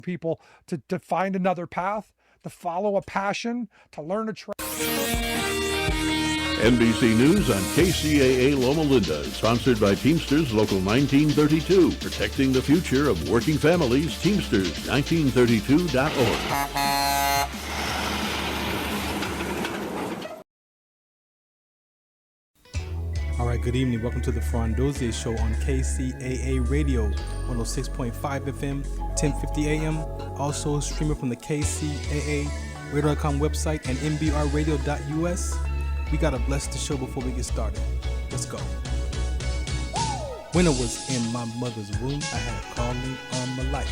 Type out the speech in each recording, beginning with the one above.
people to find another path, to follow a passion, to learn a trade. NBC News on KCAA Loma Linda is sponsored by Teamsters Local 1932, protecting the future of working families. Teamsters1932.org. All right, good evening. Welcome to the Farron Dozier Show on KCAA Radio, 106.5 FM, 1050 AM. Also streaming from the KCAA Radio.com website and MBRradio.us. We got to bless the show before we get started. Let's go. When I was in my mother's womb, I had a calling on my life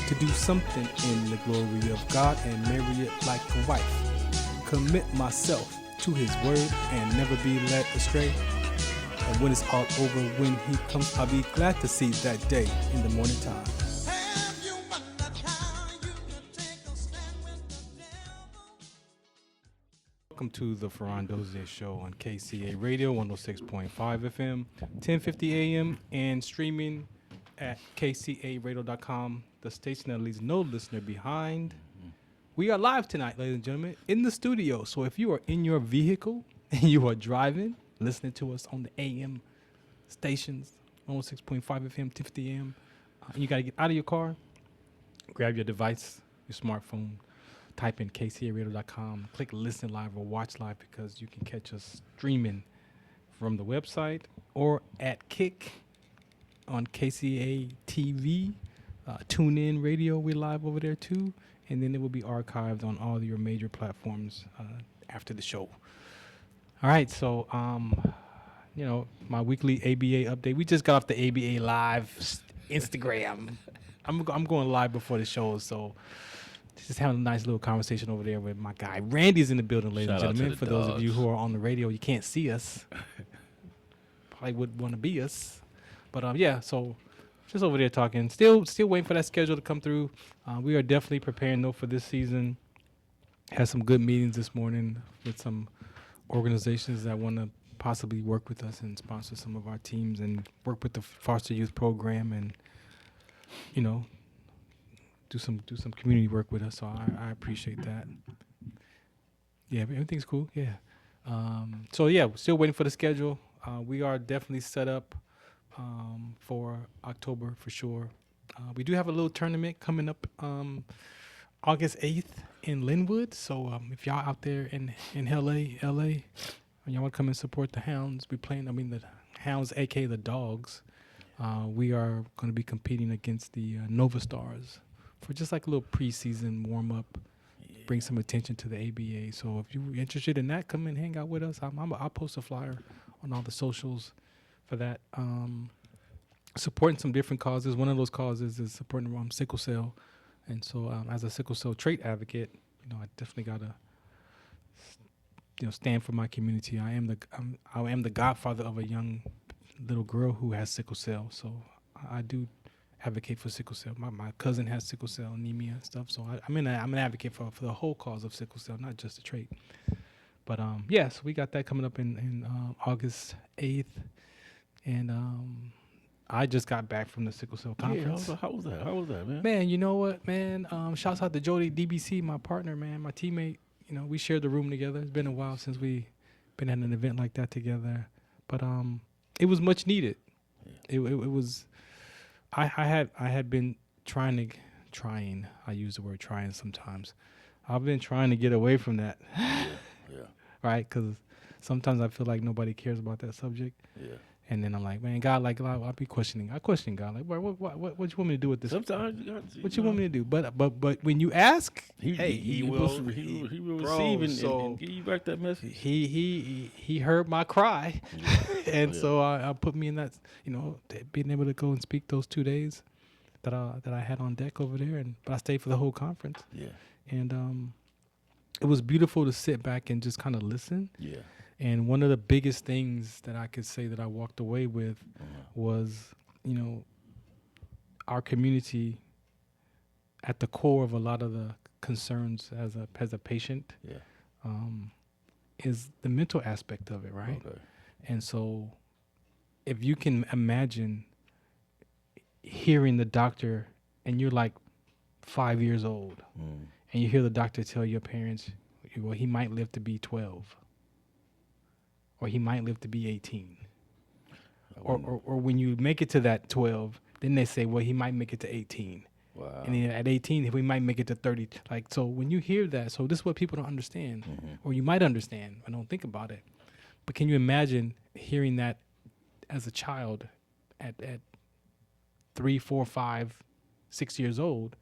to do something in the glory of God and marry it like a wife. Commit myself to his word and never be led astray. And when it's all over, when he comes, I'll be glad to see that day in the morning time. Welcome to the Farron Dozier Show on KCA Radio, 106.5 FM, 1050 AM, and streaming at kcaradio.com, the station that leaves no listener behind. We are live tonight, ladies and gentlemen, in the studio. So if you are in your vehicle and you are driving, listening to us on the AM stations, 106.5 FM, 1050 AM, and you got to get out of your car, grab your device, your smartphone, type in kcaradio.com, click listen live or watch live, because you can catch us streaming from the website or at Kick on KCA TV. Tune in radio, we're live over there too. And then it will be archived on all your major platforms after the show. All right, so, my weekly ABA update. We just got off the ABA Live Instagram. I'm going live before the show, so just having a nice little conversation over there with my guy. Randy's in the building, ladies and gentlemen. For those of you who are on the radio, you can't see us. Probably would want to be us. But, so just over there talking. Still waiting for that schedule to come through. We are definitely preparing, though, for this season. Had some good meetings this morning with some organizations that want to possibly work with us and sponsor some of our teams and work with the foster youth program and, do some community work with us. So I appreciate that. Yeah, everything's cool. Yeah. We're still waiting for the schedule. We are definitely set up for October for sure. We do have a little tournament coming up August 8th in Linwood. So if y'all out there in LA, and y'all want to come and support the Hounds, the Hounds, aka the Dogs. We are going to be competing against the Nova Stars for just like a little preseason warm up, bring some attention to the ABA. So if you're interested in that, come and hang out with us. I'll post a flyer on all the socials for that. Supporting some different causes. One of those causes is supporting sickle cell. And so as a sickle cell trait advocate, I definitely got to stand for my community. I am the godfather of a young little girl who has sickle cell. So I do advocate for sickle cell. My cousin has sickle cell anemia and stuff. So I'm an advocate for the whole cause of sickle cell, not just the trait. But so we got that coming up in August 8th. And I just got back from the sickle cell conference. Yeah, how was that, man? Man, you know what, man? Shouts out to Jody DBC, my partner, man, my teammate. We shared the room together. It's been a while since we been at an event like that together. But it was much needed. Yeah. It was. I had been trying. I use the word trying sometimes. I've been trying to get away from that. Yeah. Right, because sometimes I feel like nobody cares about that subject. Yeah. And then I'm like, man, God, I'll be questioning. I question God, like, what you want me to do with this? Sometimes you got to, what you want me to do? But when you ask, he will receive and give you back that message. He heard my cry, and so I put me in that, being able to go and speak those 2 days that I had on deck over there, but I stayed for the whole conference. Yeah, and it was beautiful to sit back and just kind of listen. Yeah. And one of the biggest things that I could say that I walked away with was, our community at the core of a lot of the concerns as a patient is the mental aspect of it, right? Okay. And so if you can imagine hearing the doctor and you're like 5 years old, and you hear the doctor tell your parents, well, he might live to be 12, or he might live to be 18. Or when you make it to that 12, then they say, well, he might make it to 18. Wow. And then at 18, we might make it to 30. Like, so when you hear that, so this is what people don't understand, or you might understand, but don't think about it. But can you imagine hearing that as a child at 3, 4, 5, 6 years old?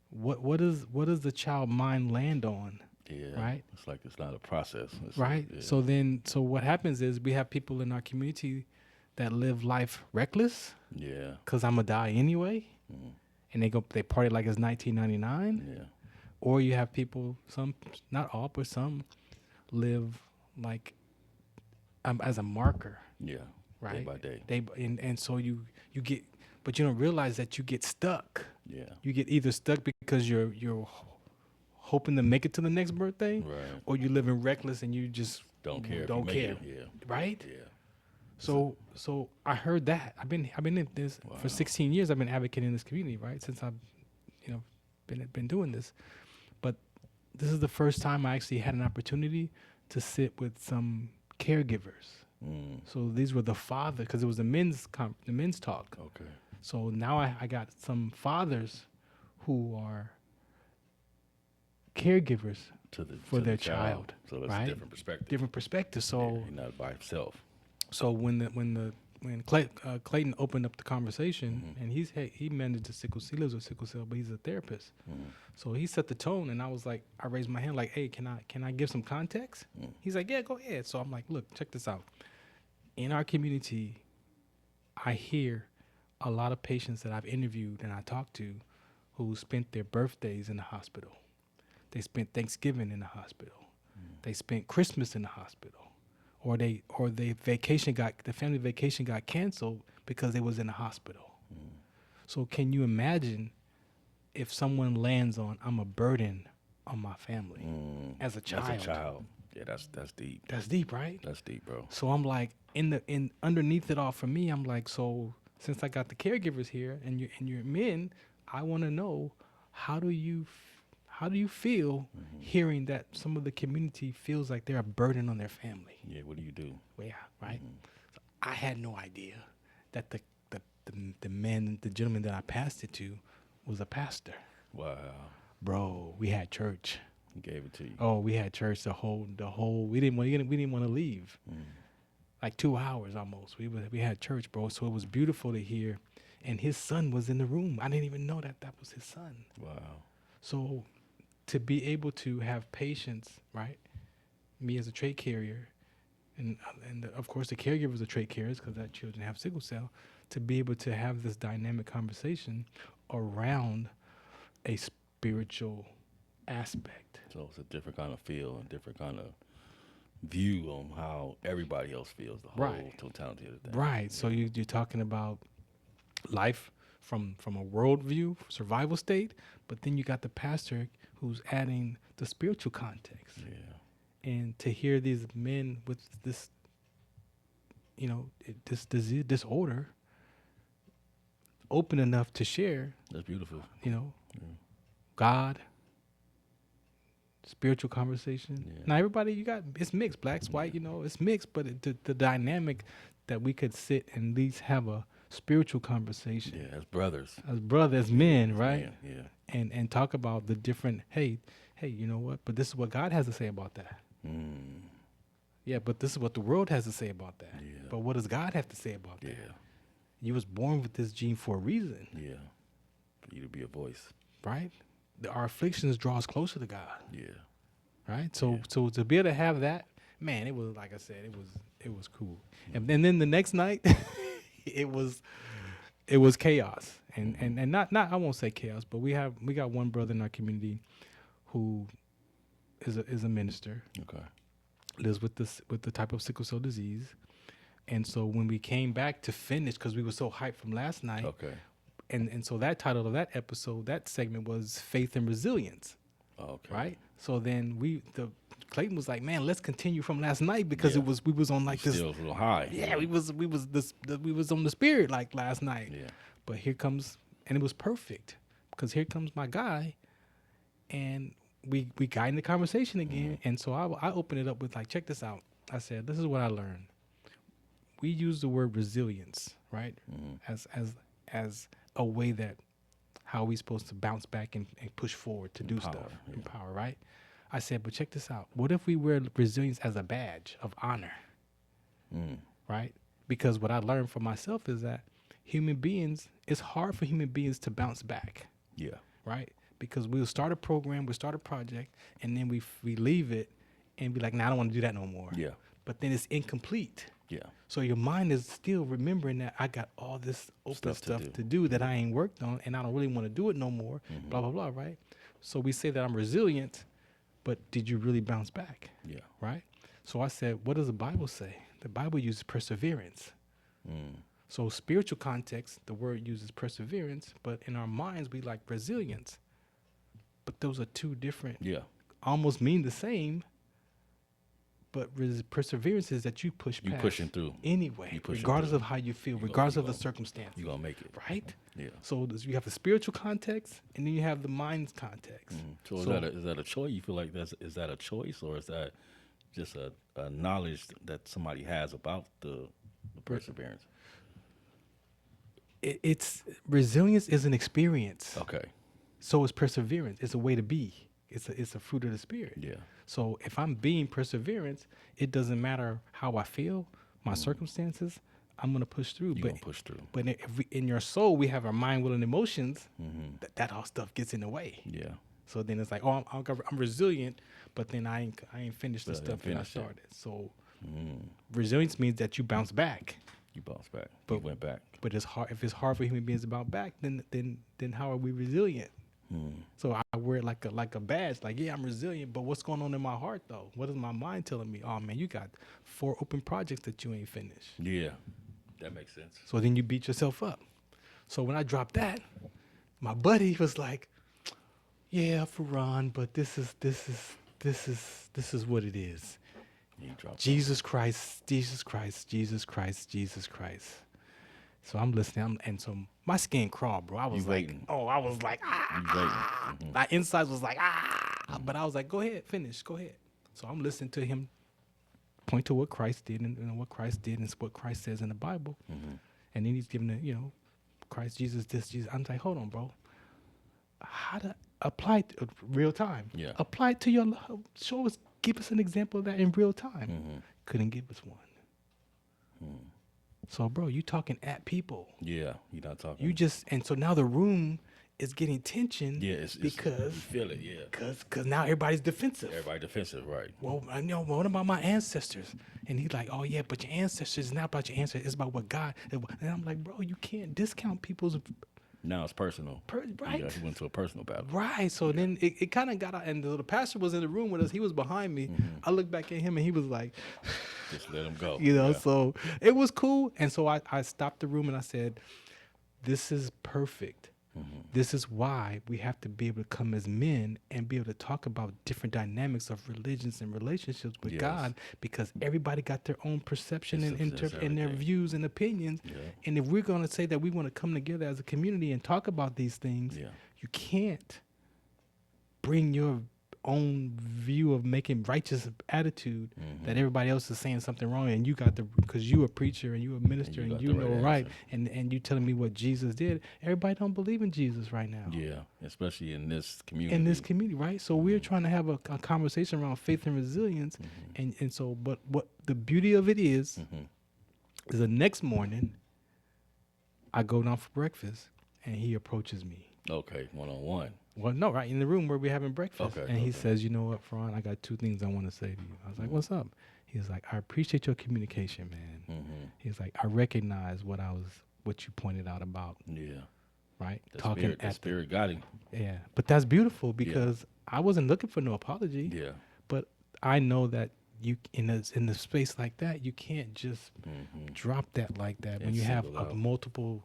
What does the child mind land on? Yeah. Right. It's like it's not a process. Right. So what happens is we have people in our community that live life reckless. Yeah. Because I'm gonna die anyway, and they party like it's 1999. Yeah. Or you have people, some, not all, but some, live like as a marker. Yeah. Right. Day by day. And so you get, but you don't realize that you get stuck. Yeah. You get either stuck because you're hoping to make it to the next birthday, Right. or you living reckless and you just Don't care. Don't if you care. Make it. Yeah. Right. Yeah. So I heard that. I've been in this for 16 years. I've been advocating in this community, right? Since I've, been doing this. But this is the first time I actually had an opportunity to sit with some caregivers. So these were the fathers, because it was the men's talk. Okay. So now I got some fathers who are caregivers for their child. So that's right? a different perspective. Different perspective. So he's not by himself. So when Clayton opened up the conversation, and he managed to he lives with sickle cell, but he's a therapist. So he set the tone, and I was like, I raised my hand like, hey, can I give some context? He's like, yeah, go ahead. So I'm like, look, check this out. In our community, I hear a lot of patients that I've interviewed and I talked to who spent their birthdays in the hospital. They spent Thanksgiving in the hospital. They spent Christmas in the hospital. Or the family vacation got canceled because they was in the hospital. So can you imagine if someone lands on, I'm a burden on my family as a child? As a child. Yeah, that's deep. That's deep, right? That's deep, bro. So I'm like, underneath it all for me, I'm like, so since I got the caregivers here and you're men, I want to know, how do you feel hearing that some of the community feels like they're a burden on their family? Yeah, what do you do? Well, yeah, right. So I had no idea that the gentleman that I passed it to was a pastor. Wow. Bro, we had church. He gave it to you. Oh, we had church the whole. We didn't want to leave. Like 2 hours almost. We had church, bro. So it was beautiful to hear, and his son was in the room. I didn't even know that was his son. Wow. So to be able to have patience, right? Me as a trait carrier, and of course the caregivers are trait carriers because that children have sickle cell. To be able to have this dynamic conversation around a spiritual aspect. So it's a different kind of feel and different kind of view on how everybody else feels, the whole totality of the thing. Right. So you're talking about life from a worldview, survival state, but then you got the pastor who's adding the spiritual context. Yeah. And to hear these men with this, this disease, disorder, open enough to share. That's beautiful. God, spiritual conversation. Yeah. Now everybody, it's mixed, blacks, white, it's mixed, but the dynamic that we could sit and at least have a spiritual conversation. Yeah, as brothers. As men, right? Yeah. And talk about the different, hey, you know what? But this is what God has to say about that. Yeah, but this is what the world has to say about that. Yeah. But what does God have to say about that? Yeah. You was born with this gene for a reason. Yeah. For you to be a voice. Right? Our afflictions draw us closer to God. Yeah. Right? So to be able to have that, man, it was, like I said, it was cool. And then the next night it was chaos. And not I won't say chaos, but we got one brother in our community who is a minister. Okay. Lives with the type of sickle cell disease. And so when we came back to finish, because we were so hyped from last night, Okay. and so that title of that episode, that segment was Faith and Resilience. Okay. Right? So then Clayton was like, man, let's continue from last night because we was on like this. Still a little high. Yeah, we was on the spirit like last night. Yeah. But here comes, and it was perfect because here comes my guy, and we got in the conversation again. And so I opened it up with like, check this out. I said, this is what I learned. We use the word resilience, right, as a way that how we supposed to bounce back and push forward to do stuff, empower, right? I said, but check this out. What if we wear resilience as a badge of honor, right? Because what I learned for myself is that human beings, it's hard for human beings to bounce back. Yeah. Right? Because we'll start a program, we'll start a project, and then we leave it and be like, nah, I don't want to do that no more. Yeah. But then it's incomplete. Yeah. So your mind is still remembering that I got all this open stuff to do that I ain't worked on, and I don't really want to do it no more, blah, blah, blah, right? So we say that I'm resilient, but did you really bounce back? Yeah. Right? So I said, what does the Bible say? The Bible uses perseverance. So spiritual context, the word uses perseverance, but in our minds, we like resilience. But those are two different, almost mean the same, but perseverance is that you push past. You pushing through. Anyway, regardless of how you feel, regardless of the circumstance. You're going to make it. Right? Yeah. So you have the spiritual context, and then you have the mind's context. So is that a choice? You feel like is that a choice, or is that just a knowledge that somebody has about the perseverance? It's resilience is an experience. Okay. So is perseverance. It's a way to be. It's a fruit of the spirit. Yeah. So if I'm being perseverance, it doesn't matter how I feel, my circumstances, I'm gonna push through. You're gonna push through. But if in your soul we have our mind, will, and emotions, that all stuff gets in the way. Yeah. So then it's like, oh, I'm resilient, but then I ain't finished the stuff that I started. So resilience means that you bounce back. You bounce back. But you went back. But it's hard. If it's hard for human beings to bounce back, then how are we resilient? So I wear it like a badge. Like, yeah, I'm resilient, but what's going on in my heart though? What is my mind telling me? Oh man, you got 4 open projects that you ain't finished. Yeah, that makes sense. So then you beat yourself up. So when I dropped that, my buddy was like, "Yeah, Farron, but this is what it is. Jesus Christ, Jesus Christ, Jesus Christ, Jesus Christ." So I'm listening, and so my skin crawled, bro. I was like, I was like, ah. My insides was like, ah. But I was like, go ahead, finish, go ahead. So I'm listening to him point to what Christ did and what Christ did and what Christ says in the Bible. And then he's giving the, Christ, Jesus, this, Jesus. I'm like, hold on, bro. How to apply it real time? Yeah. Apply it to your life. Show us, give us an example of that in real time. Couldn't give us one. So, bro, you talking at people. Yeah, you're not talking. You just, and so now the room is getting tension. Yeah, it's because you feel it. Yeah, because now everybody's defensive. Everybody defensive, right? Well, I know. What about my ancestors? And he's like, oh yeah, but your ancestors is not about your ancestors. It's about what God. And I'm like, bro, you can't discount people's. Now it's personal. Right. Yeah, he went to a personal battle. Right. So then it kind of got out, and the pastor was in the room with us. He was behind me. I looked back at him, and he was like, just let him go. So it was cool. And so I stopped the room and I said, this is perfect. This is why we have to be able to come as men and be able to talk about different dynamics of religions and relationships with God, because everybody got their own perception and their views and opinions. And if we're going to say that we want to come together as a community and talk about these things, you can't bring your own view of making righteous attitude that everybody else is saying something wrong, and you got because you a preacher and you a minister and you know right, and you telling me what Jesus did. Everybody don't believe in Jesus right now. Yeah, especially in this community. Right? So we're trying to have a conversation around faith and resilience, and so but what the beauty of it is the next morning I go down for breakfast and he approaches me. Okay, one-on-one. Well, no, right in the room where we're having breakfast. And he says, you know what, Farron, I got 2 things I want to say to you. I was like, what's up? He was like, I appreciate your communication, man. He's like, I recognize what you pointed out about. Yeah. Right? The spirit got him. Yeah. But that's beautiful because I wasn't looking for no apology. Yeah. But I know that you in the space like that, you can't just drop that like that when you have multiple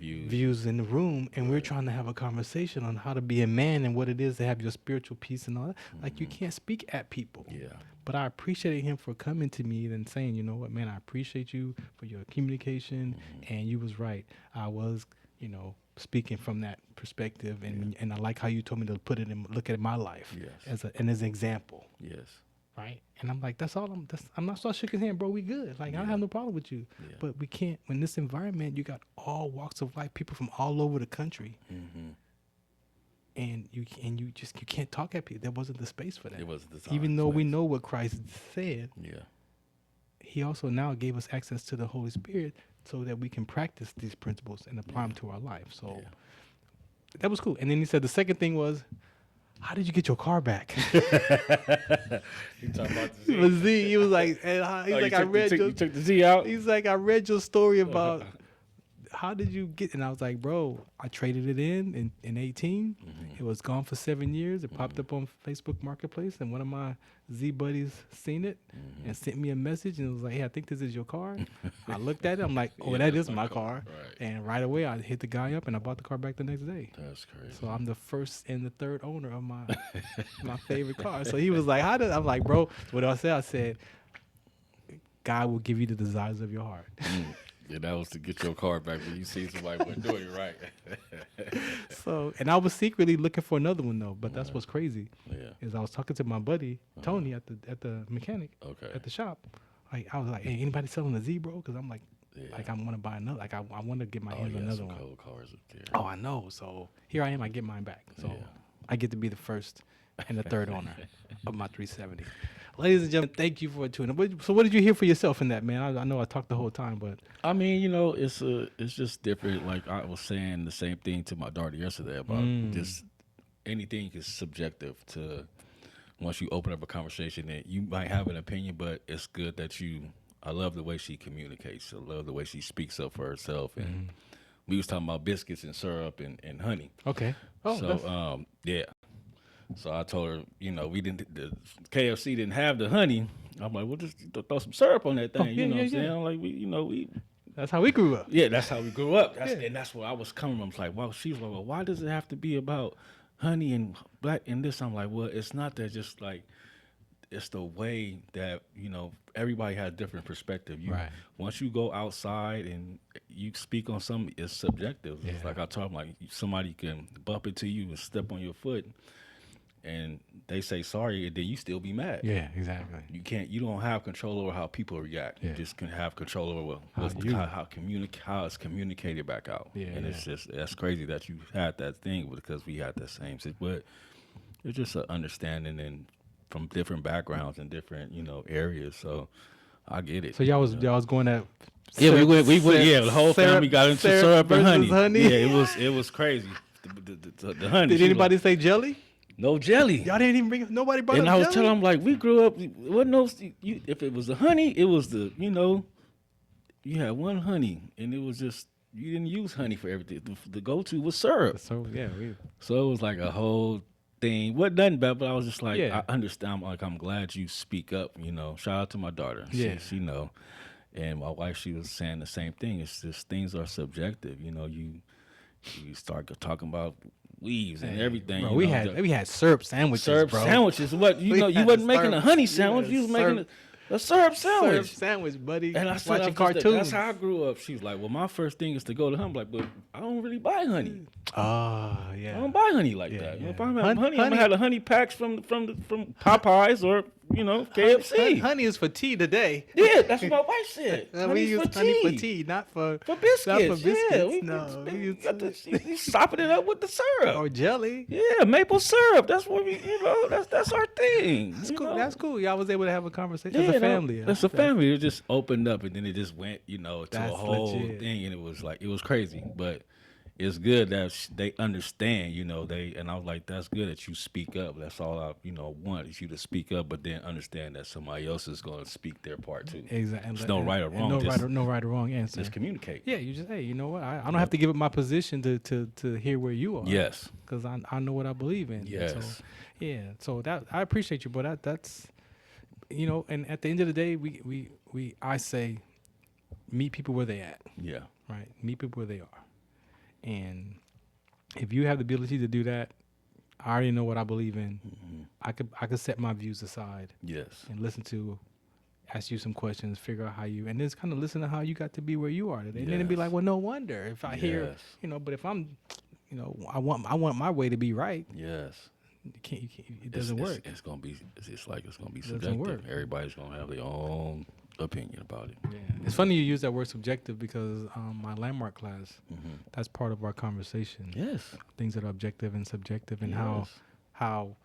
views in the room, and we're trying to have a conversation on how to be a man and what it is to have your spiritual peace and all that. Like, you can't speak at people. Yeah. But I appreciated him for coming to me and saying, you know what, man, I appreciate you for your communication, and you was right. I was, speaking from that perspective, and I like how you told me to put it in, look at my life Yes. as an example, Yes. right? And I'm like, that's all. I'm not so I shook his hand, bro. We good. Like I don't have no problem with you, Yeah. but we can't. In this environment, you got all walks of life, people from all over the country, and you can't talk at people. There wasn't the space for that. It was the Even though we space. know what Christ said, Yeah. he also now gave us access to the Holy Spirit so that we can practice these principles and apply them to our life. So that was cool. And then he said the second thing was, how did you get your car back? You talking about the Z? It was Z. He was like, You took the Z out. He's like, I read your story about how did you get, and I was like, bro, I traded it in 18. It was gone for 7 years. It popped up on Facebook Marketplace, and one of my Z buddies seen it and sent me a message and was like, hey, I think this is your car. I looked at it. I'm like, oh, that is my car. Right. And right away, I hit the guy up and I bought the car back the next day. That's crazy. So I'm the first and the third owner of my my favorite car. So he was like, how did, I'm like, bro, what I said, God will give you the desires of your heart. Yeah, that was to get your car back when you see somebody wasn't doing it right. So, and I was secretly looking for another one though, but that's what's crazy. Yeah. Is I was talking to my buddy Tony at the mechanic at the shop. Like I was like, hey, anybody selling a Z, bro? Because I'm like, like I want to buy another. Like I want to get my hands on another one. Cold cars up there. Oh, I know. So here I am. I get mine back. So I get to be the first and the third owner of my 370. Ladies and gentlemen, thank you for tuning in. So what did you hear for yourself in that, man? I know I talked the whole time, but I mean, you know, it's just different. Like I was saying the same thing to my daughter yesterday about just anything is subjective to once you open up a conversation and you might have an opinion, but it's good that I love the way she communicates. I love the way she speaks up for herself. And we was talking about biscuits and syrup and honey. okay. Oh, So, yeah. So I told her, you know, the KFC didn't have the honey. I'm like, well, just throw some syrup on that thing. You know what I'm saying? Like, we that's how we grew up. yeah, that's how we grew up. And that's where I was coming from. I was like, well, she was like, well, why does it have to be about honey and black and this? I'm like, well, it's not that, just like, it's the way that, you know, everybody has different perspective. Right. Once you go outside and you speak on something, it's subjective. It's like I told them, like, somebody can bump into you and step on your foot and they say sorry, and then you still be mad. Yeah, exactly. You don't have control over how people react. Yeah. You just can have control over how it's communicated back out. Yeah, and it's just, that's crazy that you had that thing, because we had that same thing. But it's just an understanding and from different backgrounds and different, you know, areas. So I get it. So y'all was going at yeah, we went. Yeah, the whole family got into syrup and honey. Yeah, it was crazy. The honey. Did anybody say jelly? No jelly. Y'all didn't even bring. Nobody brought And up I was jelly? telling them, like, we grew up. What no? If it was the honey, it was the, you know, you had one honey, and it was just, you didn't use honey for everything. The go-to was syrup. So yeah, So it was like a whole thing. Wasn't nothing bad, but I was just like, Yeah. I understand. Like, I'm glad you speak up. You know, shout out to my daughter. She know. And my wife, she was saying the same thing. It's just, things are subjective. You know, you start talking about weaves and everything. bro, you we know, had syrup sandwiches, syrup bro. sandwiches. What you We know? You had wasn't making syrup- a honey sandwich. You was making a syrup sandwich. Syrup sandwich, buddy. And I said, watching that's cartoons. That's how I grew up. She was like, "Well, my first thing is to go to honey." I'm like, but I don't really buy honey. Oh I yeah. don't buy honey like that. yeah. If I'm Honey- honey, I'm gonna have the honey packs from Popeyes or, you know, KFC. Honey is for tea today. Yeah, that's what my wife said. We Honey's use for honey tea. for tea, not for biscuits. Not for biscuits. Yeah, we no, you sopping it up with the syrup. or jelly. Yeah, maple syrup. That's what we, you know, that's our thing. That's you cool. know? That's cool. Y'all was able to have a conversation Yeah, as a family. That's a family. It just opened up, and then it just went, you know, to a That's whole legit. thing, and it was like, it was crazy. But it's good that they understand, you know. And I was like, that's good that you speak up. That's all I, you know, want is you to speak up, but then understand that somebody else is going to speak their part too. Exactly. There's no right or wrong. No right or wrong answer. Just communicate. Yeah, you just, hey, you know what? I don't have to give up my position to hear where you are. Yes. Because I know what I believe in. Yes. So, yeah. So that, I appreciate you, but that's, you know, and at the end of the day, I say, meet people where they at. Yeah. Right. Meet people where they are. And if you have the ability to do that, I already know what I believe in. Mm-hmm. I could set my views aside Yes. and listen to ask you some questions, figure out how you, and then kind of listen to how you got to be where you are today. And then it'd be like, well, no wonder if I hear, but if I'm, I want my way to be right. Yes. It doesn't work. It's gonna be It subjective. doesn't work. Everybody's gonna have their own opinion about it. Yeah. It's funny you use that word subjective because my landmark class, that's part of our conversation. Yes. Things that are objective and subjective, and how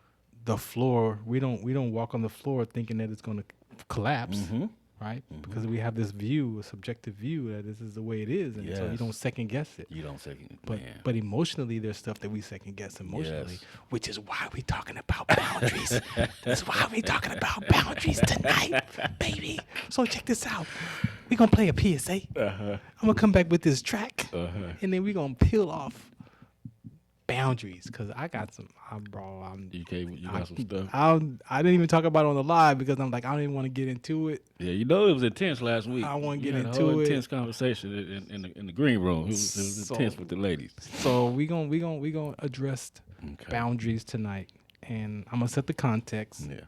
the floor, we don't walk on the floor thinking that it's going to collapse, right? Because we have this view, a subjective view, that this is the way it is, and so you don't second guess it. You don't second. But emotionally, there's stuff that we second guess emotionally, which is why we're talking about boundaries. That's why we're talking about boundaries tonight, baby. So check this out. We're going to play a PSA. I'm going to come back with this track, and then we're going to peel off boundaries, because I got some, you got some stuff. I didn't even talk about it on the live because I'm like, I don't even want to get into it. Yeah, it was intense last week. I want to get into a whole it. Intense conversation in the green room. It was intense with the ladies. So we gonna address boundaries tonight, and I'm gonna set the context. Yeah.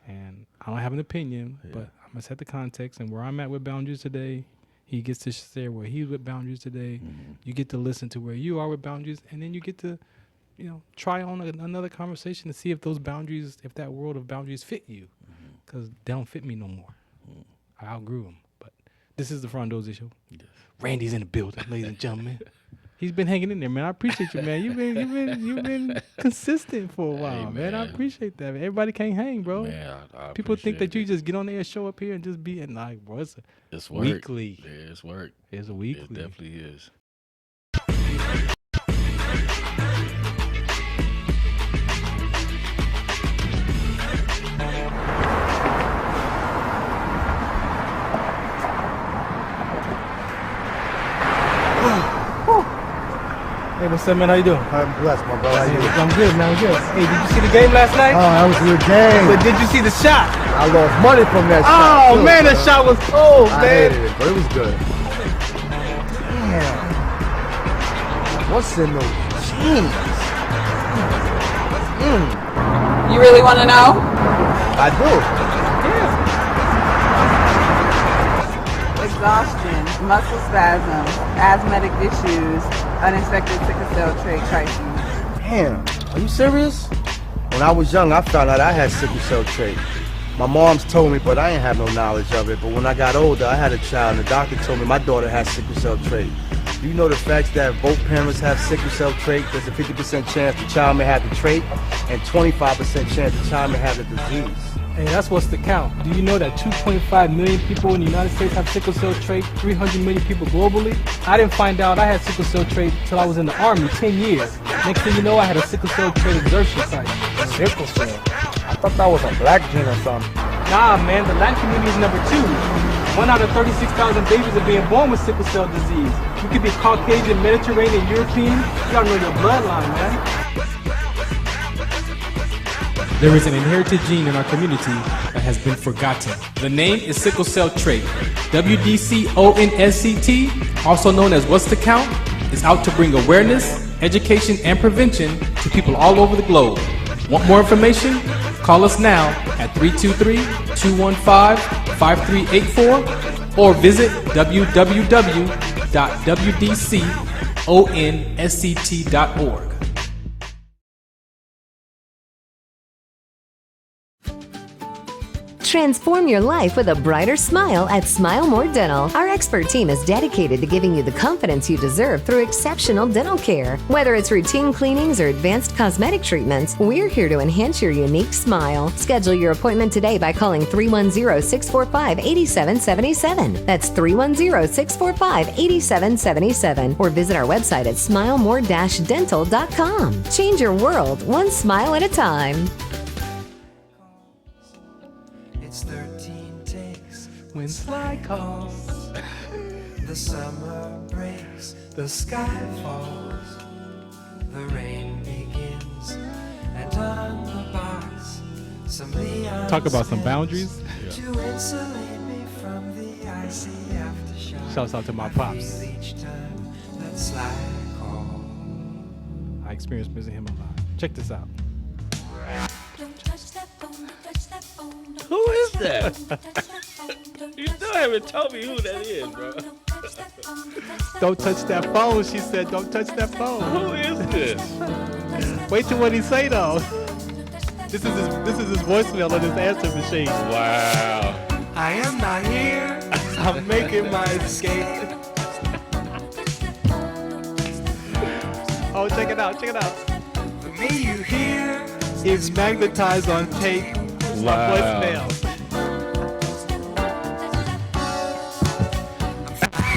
And I don't have an opinion, but I'm gonna set the context and where I'm at with boundaries today. He gets to share where he's with boundaries today. You get to listen to where you are with boundaries, and then you get to, try on another conversation to see if those boundaries, if that world of boundaries fit you, because they don't fit me no more. I outgrew them. But this is the Farron Dozier Show. Yes. Randy's in the building, ladies and gentlemen. He's been hanging in there, man. I appreciate you, man. You've been consistent for a while, man. I appreciate that. Man. Everybody can't hang, bro. Man, I people think that you just get on there and show up here and just be like, bro, it's work. Weekly. Yeah, it's work. It's a weekly. It definitely is. Hey, what's up, man? How you doing? I'm blessed, my brother. How you doing? I'm good, man. I'm good. Hey, did you see the game last night? Oh, that was a good game. But did you see the shot? I lost money from that shot. Oh, man, that shot was cold, I man. hated it, but it was good. Damn. What's in those jeans? You really want to know? I do. Exhaustion, muscle spasms, asthmatic issues, unexpected sickle cell trait crises. Damn. Are you serious? When I was young, I found out I had sickle cell trait. My mom's told me, but I ain't have no knowledge of it. But when I got older, I had a child, and the doctor told me my daughter has sickle cell trait. Do you know the fact that both parents have sickle cell trait? There's a 50% chance the child may have the trait, and 25% chance the child may have the disease. Hey, that's what's the count. Do you know that 2.5 million people in the United States have sickle cell trait, 300 million people globally? I didn't find out I had sickle cell trait until I was in the Army, 10 years. Next thing you know, I had a sickle cell trait exertion site. Sickle cell? I thought that was a black gene or something. Nah, man, the Latin community is number 2. 1 out of 36,000 babies are being born with sickle cell disease. You could be Caucasian, Mediterranean, European. You gotta know your bloodline, man. There is an inherited gene in our community that has been forgotten. The name is sickle cell trait. WDCONSCT, also known as What's the Count, is out to bring awareness, education, and prevention to people all over the globe. Want more information? Call us now at 323-215-5384 or visit www.wdconsct.org. Transform your life with a brighter smile at Smile More Dental. Our expert team is dedicated to giving you the confidence you deserve through exceptional dental care. Whether it's routine cleanings or advanced cosmetic treatments, we're here to enhance your unique smile. Schedule your appointment today by calling 310-645-8777. That's 310-645-8777. Or visit our website at smilemore-dental.com. Change your world one smile at a time. It's 13 takes When Sly calls, the summer breaks, the sky falls, the rain begins, and on the box, some neon talk about some boundaries. to insulate me from the icy aftershock. Shouts out to my pops. Feel each time that Sly calls. I experienced missing him a lot. Check this out. Who is that? You still haven't told me who that is, bro. Don't touch that phone, she said. Don't touch that phone. Who is this? Wait till what he say though. This is his voicemail on his answer machine. Wow. I am not here. I'm making my escape. Oh, check it out, check it out. For me, you hear. It's magnetized on tape. My voicemail.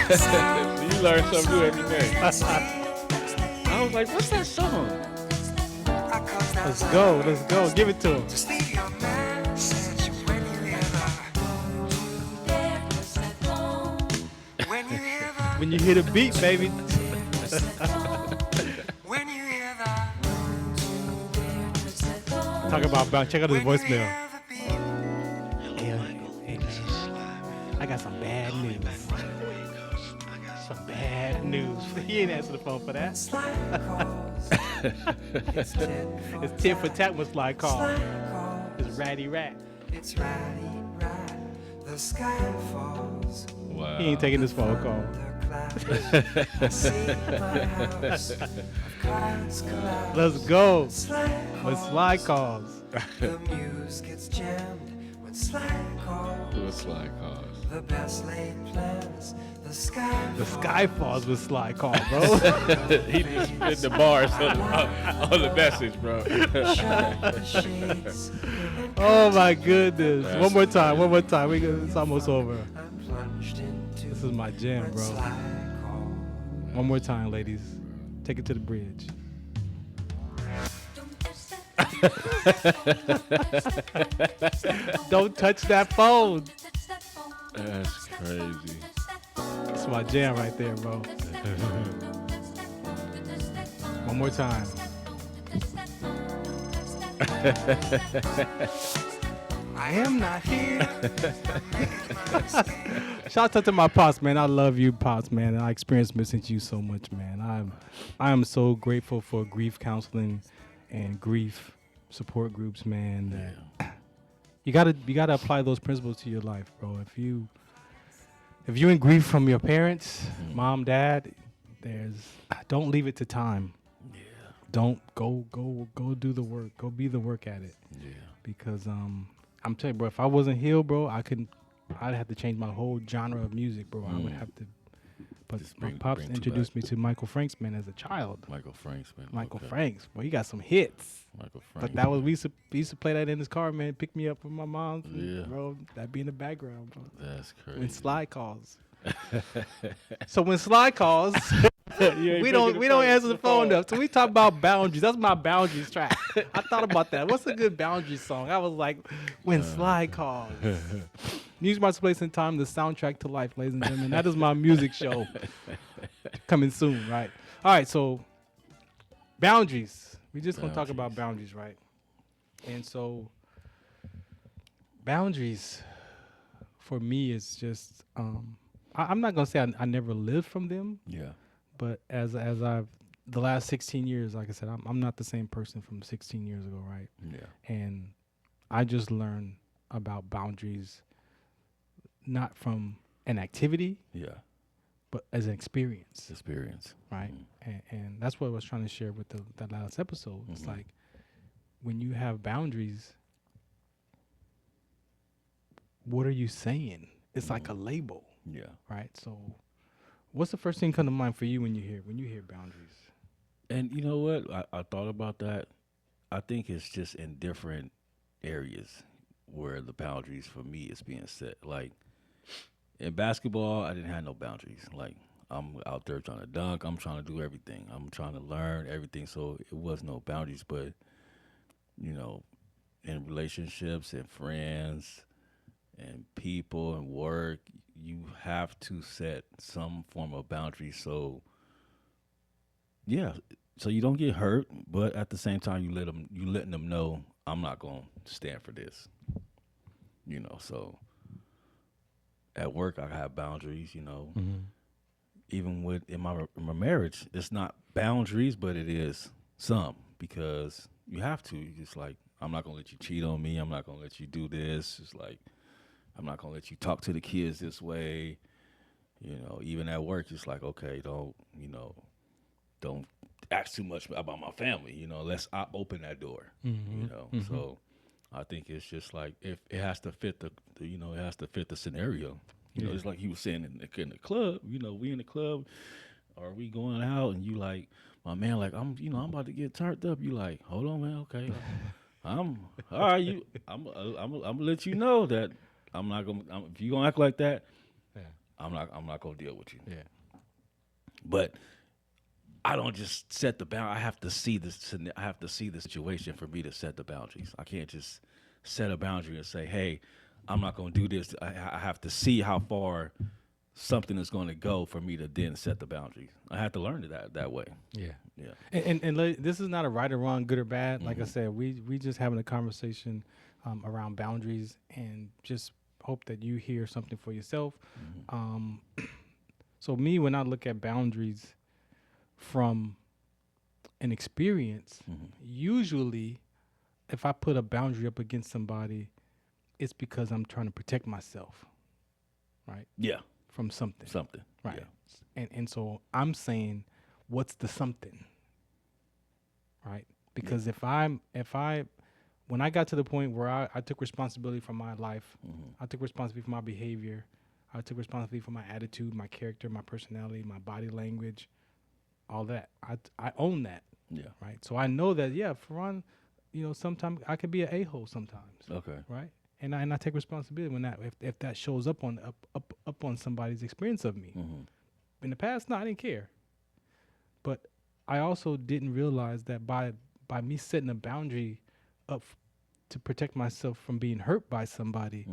You learn something new every day. I was like, what's that song? Let's go, let's go. Give it to him. Just leave your message when you hear When you hear the beat, baby. when you hear Talk about bounce. Check out his voicemail. I got some bad news. Some bad news. He ain't answer the phone for that. It's tit for tat with slide call. It's ratty rat. It's ratty rat. The sky falls. Wow. He ain't taking this phone call. I see my house of cards collapse. Let's go. Slide When calls. slide calls. The muse gets jammed when slide calls. What's like cause? The best laid plans. The sky The sky falls with slide call, bro. He just spit the bars on the message, bro. shades. Oh my goodness. That's One more time. It's almost over. I'm plunged into This is my jam, bro. slide calls. One more time, ladies. Take it to the bridge. Don't touch that phone. That's crazy. That's my jam right there, bro. One more time. I am not here. Shout out to my pops, man. I love you, pops, man. And I experienced missing you so much, man. I am so grateful for grief counseling and grief support groups, man. That you gotta apply those principles to your life, bro. If you in grief from your parents, mom, dad, don't leave it to time. Yeah. Don't go do the work. Go be the work at it. Yeah. Because I'm telling you, bro, if I wasn't healed, bro, I'd have to change my whole genre of music, bro. I would have to. But Just my bring pops to introduced back. me to Michael Franks, man, as a child. Michael Franks, man. Michael Okay. Franks, boy, he got some hits. Michael Franks. But that was we used to play that in his car, man. Pick me up from my mom's, Yeah. bro. That be in the background, bro. That's crazy. When Sly calls. So when Sly calls, we don't answer the phone up. So we talk about boundaries. That's my boundaries track. I thought about that. What's a good boundaries song? I was like, when Sly calls. Music Market's Place in Time, the soundtrack to life, ladies and gentlemen. That is my music show. Coming soon, right? All right, so boundaries. We just gonna talk about boundaries, right? And so boundaries for me is just I'm not gonna say I never lived from them, Yeah. but as I've the last 16 years, like I said, I'm not the same person from 16 years ago, right? Yeah. And I just learned about boundaries not from an activity, Yeah. but as an experience, Experience. right? And that's what I was trying to share with that last episode. It's like when you have boundaries, what are you saying? It's like a label, Yeah. right? So what's the first thing come to mind for you when you hear boundaries? And you know what? I thought about that. I think it's just in different areas where the boundaries for me is being set. Like in basketball, I didn't have no boundaries. Like I'm out there trying to dunk. I'm trying to do everything. I'm trying to learn everything. So it was no boundaries. But, you know, in relationships and friends and people and work, you have to set some form of boundary. So, yeah, so you don't get hurt, but at the same time, you letting them know I'm not gonna stand for this. You know, so at work I have boundaries. You know, even in my marriage, it's not boundaries, but it is some because you have to. It's like, I'm not gonna let you cheat on me. I'm not gonna let you do this. It's like, I'm not gonna let you talk to the kids this way. Even at work, it's like, okay, don't ask too much about my family. Let's I open that door. So I think it's just like, if it has to fit it has to fit the scenario. It's like you were saying in the club. We in the club, or we going out, and you like, my man, like, I'm about to get turned up. You like, hold on, man, okay, I'm all right. I'm gonna let you know that I'm not gonna. If you gonna act like that, I'm not gonna deal with you. Yeah. But I don't just set the bound. I have to see this. I have to see the situation for me to set the boundaries. I can't just set a boundary and say, hey, I'm not going to do this. I have to see how far something is going to go for me to then set the boundaries. I have to learn that way. Yeah. Yeah. And this is not a right or wrong, good or bad. Like I said, we just having a conversation around boundaries, and just hope that you hear something for yourself. So me, when I look at boundaries from an experience, usually if I put a boundary up against somebody, it's because I'm trying to protect myself, right? Yeah. From something. Right. Yeah. And so I'm saying, what's the something? Right? Because when I got to the point where I took responsibility for my life, I took responsibility for my behavior, I took responsibility for my attitude, my character, my personality, my body language, all that. I own that. Yeah. Right. So I know that, Farron, sometimes I could be an a-hole sometimes. Okay. Right. And I take responsibility when if that shows up on somebody's experience of me. In the past, no, I didn't care. But I also didn't realize that by me setting a boundary up to protect myself from being hurt by somebody,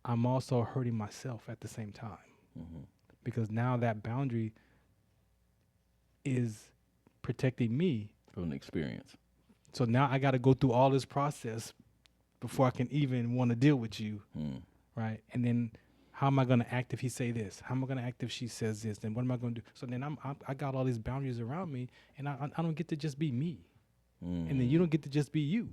I'm also hurting myself at the same time. Because now that boundary is protecting me from the experience. So now I got to go through all this process before I can even want to deal with you, right? And then how am I going to act if he say this? How am I going to act if she says this? Then what am I going to do? So then I got all these boundaries around me, and I don't get to just be me. And then you don't get to just be you.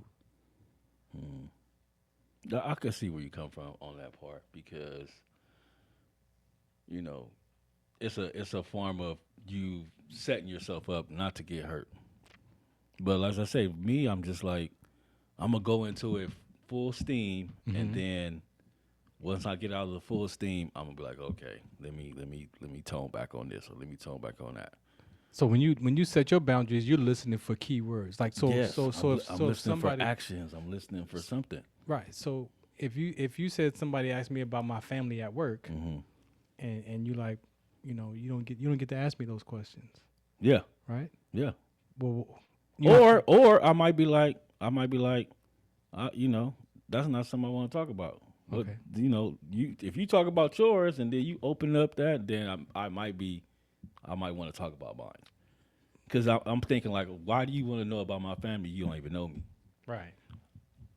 I can see where you come from on that part, because it's a form of you setting yourself up not to get hurt. But as I say, me, I'm just like, I'm gonna go into it full steam, and then once I get out of the full steam, I'm gonna be like, okay, let me tone back on this, or let me tone back on that. So when you set your boundaries, you're listening for key words, like so. Yes, I'm listening somebody, for actions. I'm listening for something. Right. So if you said somebody asked me about my family at work, and you like, you don't get to ask me those questions. Yeah. Right. Yeah. Well, or I might be like, that's not something I want to talk about. But Okay. If you talk about yours and then you open up that, then I might want to talk about mine. Because I'm thinking, like, why do you want to know about my family? You don't even know me. Right.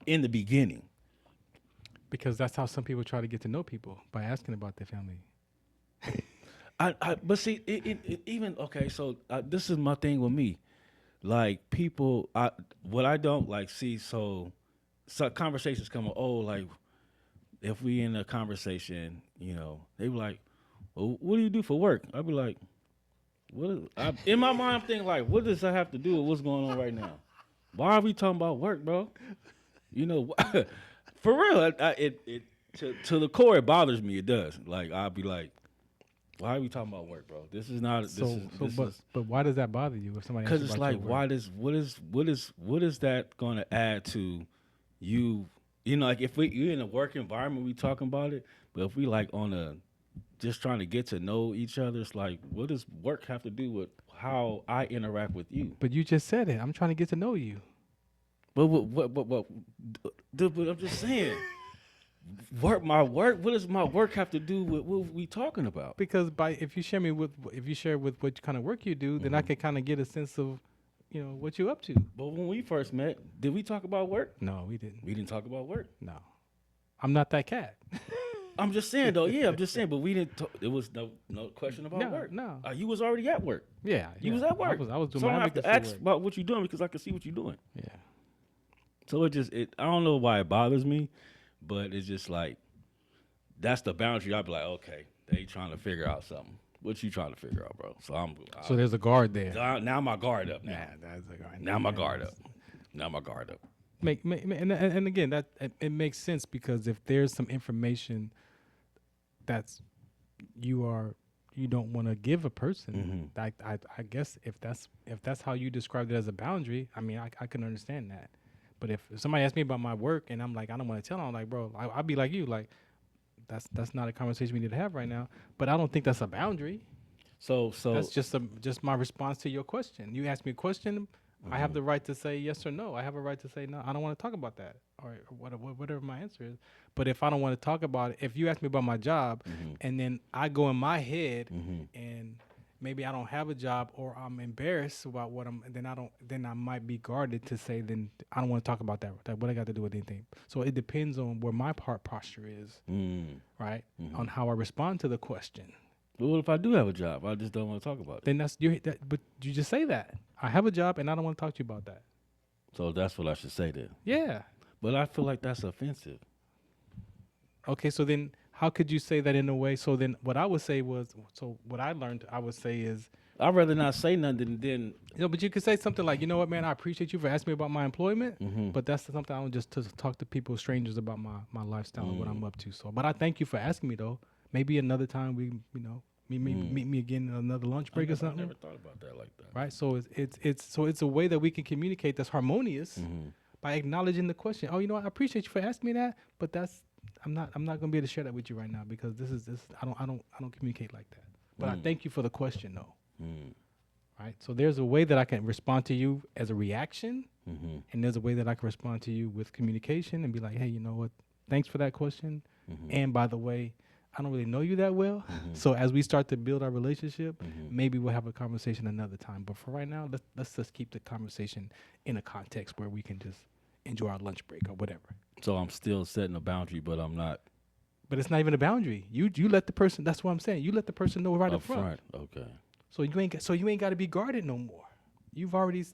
In the beginning. Because that's how some people try to get to know people, by asking about their family. But see, it even okay. So this is my thing with me, like people. What I don't like see. So conversations come up. Oh, like if we in a conversation, they be like, "Well, what do you do for work?" I'd be like, in my mind, I'm thinking like, what does that have to do with what's going on right now? Why are we talking about work, bro? For real, it to the core, it bothers me. It does. Like I'll be like, why are we talking about work, bro? This is not. But why does that bother you if somebody? Because it's like, what is that going to add to you? Like if you're in a work environment, we talking about it. But if we like just trying to get to know each other, it's like, what does work have to do with how I interact with you? But you just said it. I'm trying to get to know you. But I'm just saying. What does my work have to do with what we talking about? Because if you share with what kind of work you do, then I can kind of get a sense of, what you up to. But when we first met, did we talk about work? No, we didn't. We didn't talk about work. No, I'm not that cat. I'm just saying though. Yeah, I'm just saying. But we didn't. There was no question about work. No. You was already at work. Yeah, You was at work. I was doing so my I don't have to advocacy ask work. about what you're doing because I can see what you're doing. Yeah. So I don't know why it bothers me, but it's just like, that's the boundary. I'd be like, okay, they trying to figure out something. What you trying to figure out, bro? So there's a guard there. Now my guard up. Now, That's a guard. now my guard up. Now my guard up. And again, that it makes sense, because if there's some information that's you don't want to give a person, I guess if that's how you described it as a boundary, I mean, I can understand that. But if somebody asks me about my work and I'm like, I don't want to tell them, I'm like, bro, I'll be like you, like, that's not a conversation we need to have right now. But I don't think that's a boundary. So That's just my response to your question. You ask me a question, I have the right to say yes or no. I have a right to say no. I don't want to talk about that, or whatever my answer is. But if I don't want to talk about it, if you ask me about my job, and then I go in my head and maybe I don't have a job, or I'm embarrassed about what then I might be guarded to say, then I don't want to talk about that. What I got to do with anything. So it depends on where my posture is, right? On how I respond to the question. Well, if I do have a job, I just don't want to talk about it. Then but you just say that. I have a job and I don't want to talk to you about that. So that's what I should say then. Yeah. But I feel like that's offensive. Okay, so then how could you say that in a way? So then what I would say was, what I learned, I would say is, I'd rather not say nothing than. but you could say something like, you know what, man, I appreciate you for asking me about my employment, but that's something I don't just to talk to people, strangers, about my lifestyle and what I'm up to. So, but I thank you for asking me though. Maybe another time we, meet me again in another lunch break or something. I never thought about that like that. Right. So it's a way that we can communicate that's harmonious by acknowledging the question. Oh, you know what? I appreciate you for asking me that, but I'm not gonna be able to share that with you right now, because this I don't communicate like that. But I thank you for the question though. Right. So there's a way that I can respond to you as a reaction, and there's a way that I can respond to you with communication and be like, hey, you know what? Thanks for that question. And by the way, I don't really know you that well. So as we start to build our relationship, maybe we'll have a conversation another time. But for right now, let's just keep the conversation in a context where we can just enjoy our lunch break or whatever. So I'm still setting a boundary, but I'm not. But it's not even a boundary. You let the person. That's what I'm saying. You let the person know right up front. Okay. So you ain't got to be guarded no more. You've already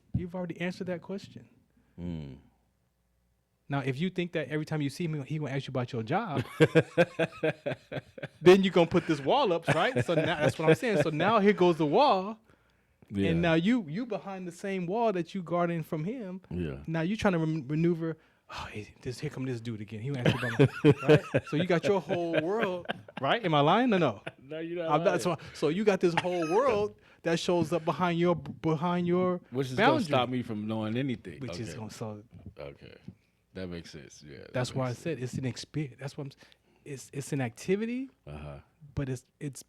answered that question. Now, if you think that every time you see him, he gonna ask you about your job, then you're gonna put this wall up, right? So now that's what I'm saying. So now here goes the wall, and now you behind the same wall that you guarding from him. Yeah. Now you trying to maneuver. Oh, here come this dude again. He gonna ask you about my, right? So you got your whole world, right? Am I lying or no? No, you're not lying. So you got this whole world that shows up behind your which is boundary. Gonna stop me from knowing anything. Which is gonna solve. Okay. That makes sense. Yeah. That's why I said it's an experience. That's what it's an activity. But it's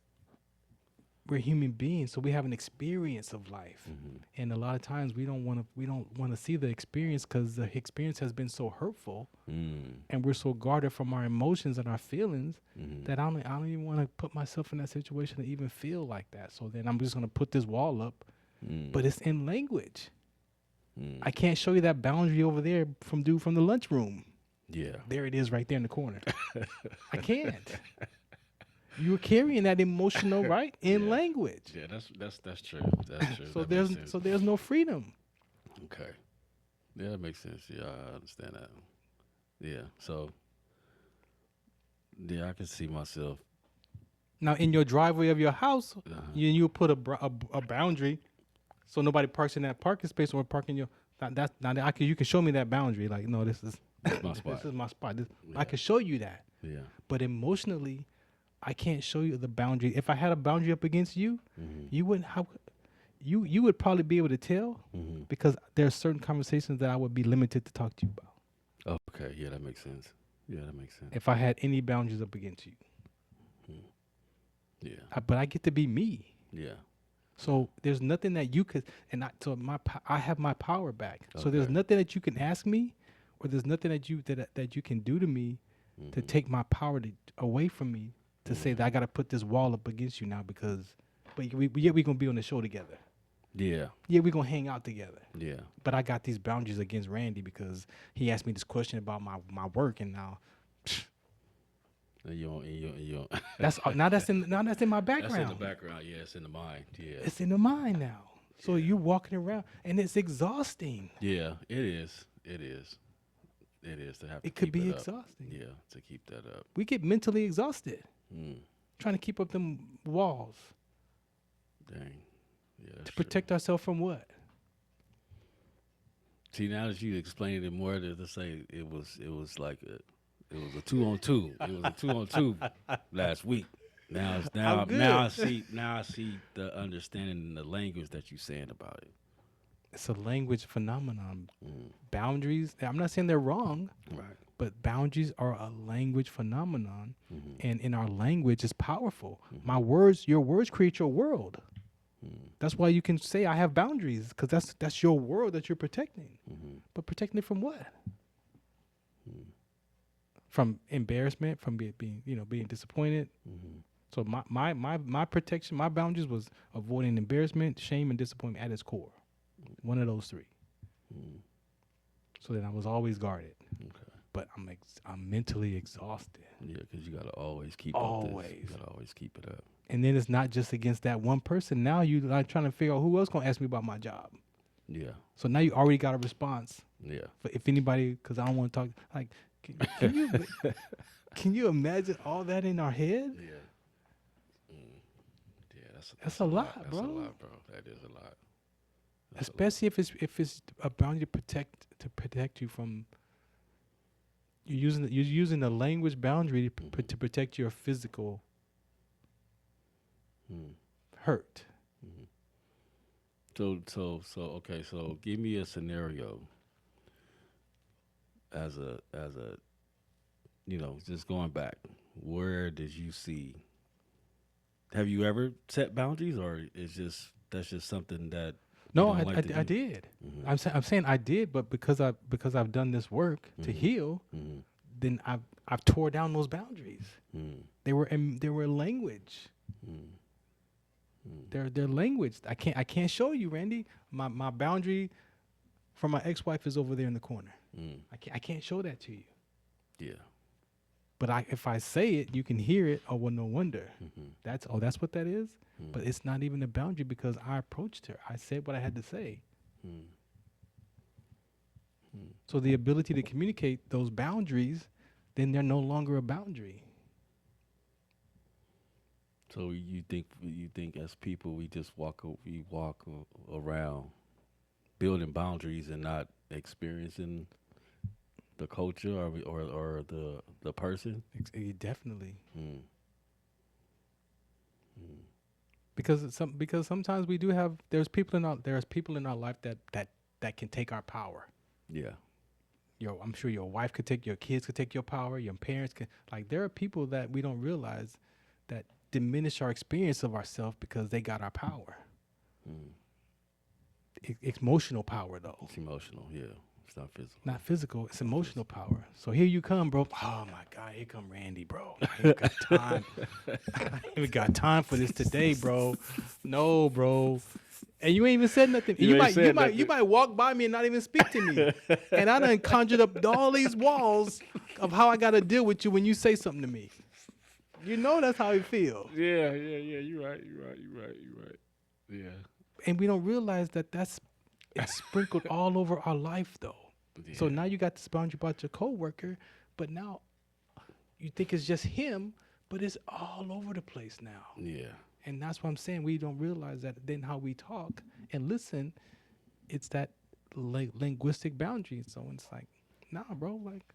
we're human beings, so we have an experience of life, and a lot of times we don't want to see the experience because the experience has been so hurtful, and we're so guarded from our emotions and our feelings that I don't even want to put myself in that situation to even feel like that. So then I'm just gonna put this wall up, but it's in language. I can't show you that boundary over there from the lunchroom. Yeah. There it is right there in the corner. I can't. You're carrying that emotional right in language. Yeah, that's true. That's true. So there's no freedom. Okay. Yeah, that makes sense. Yeah, I understand that. Yeah. So yeah, I can see myself. Now in your driveway of your house, you put a boundary. So nobody parks in that parking space or parking your. You can show me that boundary. Like, no, this is my spot. This is my spot. I can show you that. Yeah. But emotionally, I can't show you the boundary. If I had a boundary up against you, you wouldn't. You would probably be able to tell because there are certain conversations that I would be limited to talk to you about. Okay. Yeah, that makes sense. If I had any boundaries up against you. Yeah. But I get to be me. Yeah. So there's nothing that you could, I have my power back. Okay. So there's nothing that you can ask me, or there's nothing that you can do to me to take my power away from me to say that I got to put this wall up against you now because, but we're gonna be on the show together. Yeah. Yeah, we're gonna hang out together. Yeah. But I got these boundaries against Randy because he asked me this question about my work, and now. You don't. That's in my background. That's in the background. Yeah, it's in the mind. Yeah, it's in the mind now. So you're walking around, and it's exhausting. Yeah, it is. It is. It is to have to It could keep be it up. exhausting. Yeah, to keep that up. We get mentally exhausted Mm, trying to keep up them walls dang. Yeah, that's to true. protect ourselves from what? See, now that you explained it more, to say it was like it was a 2-on-2. It was a 2-on-2 last week. Now it's now I'm good. now I see the understanding and the language that you're saying about it. It's a language phenomenon. Mm. Boundaries, I'm not saying they're wrong, Right. but boundaries are a language phenomenon. Mm-hmm. And in our language, it's powerful. Your words create your world. That's why you can say I have boundaries, because that's your world that you're protecting. But protecting it from what? From embarrassment, from being disappointed. So my protection, my boundaries was avoiding embarrassment, shame, and disappointment at its core. One of those three. So then I was always guarded. Okay. But I'm mentally exhausted. Yeah, because you gotta always keep Always. up this. You gotta always keep it up. And then it's not just against that one person. Now you like trying to figure out who else gonna ask me about my job. Yeah. So now you already got a response. Yeah. For if anybody, because I don't want to talk. Like, can you can you imagine all that in our head? Yeah. Yeah, That's a lot, That's bro. a lot, bro. That is a lot. That's a Especially if it's a boundary to protect you from. You're using the language boundary to protect your physical hurt. So okay. So give me a scenario. As a just going back, where did you see? Have you ever set boundaries, or that's just something that? No, you don't like to I do? did. I'm saying I did, but because I've done this work to heal, then I've tore down those boundaries. They were language. They're language. I can't show you, Randy. My boundary for my ex-wife is over there in the corner. I can't show that to you. Yeah. But if I say it, you can hear it. Oh well, no wonder. That's what that is. But it's not even a boundary because I approached her. I said what I had to say. So the ability to communicate those boundaries, then they're no longer a boundary. So you think as people we just walk around building boundaries and not experiencing the culture or the person? Definitely. Because sometimes we do have there's people in our life that can take our power. Yeah. I'm sure your wife could take, your kids could take your power, your parents can. Like there are people that we don't realize that diminish our experience of ourselves because they got our power. It's emotional power though. It's emotional, yeah. It's not physical. Not physical, it's emotional power. So here you come, bro. Oh my God, here come Randy, bro. I ain't got time. I ain't even got time for this today, bro. No, bro. And you ain't even said nothing. You might walk by me and not even speak to me. And I done conjured up all these walls of how I gotta deal with you when you say something to me. You know that's how it feels. Yeah. You're right. Yeah. And we don't realize that it's sprinkled all over our life though. Yeah. So now you got this boundary about your coworker, but now you think it's just him, but it's all over the place now. Yeah. And that's what I'm saying. We don't realize that then how we talk and listen, it's that linguistic boundary. So it's like, nah, bro, like,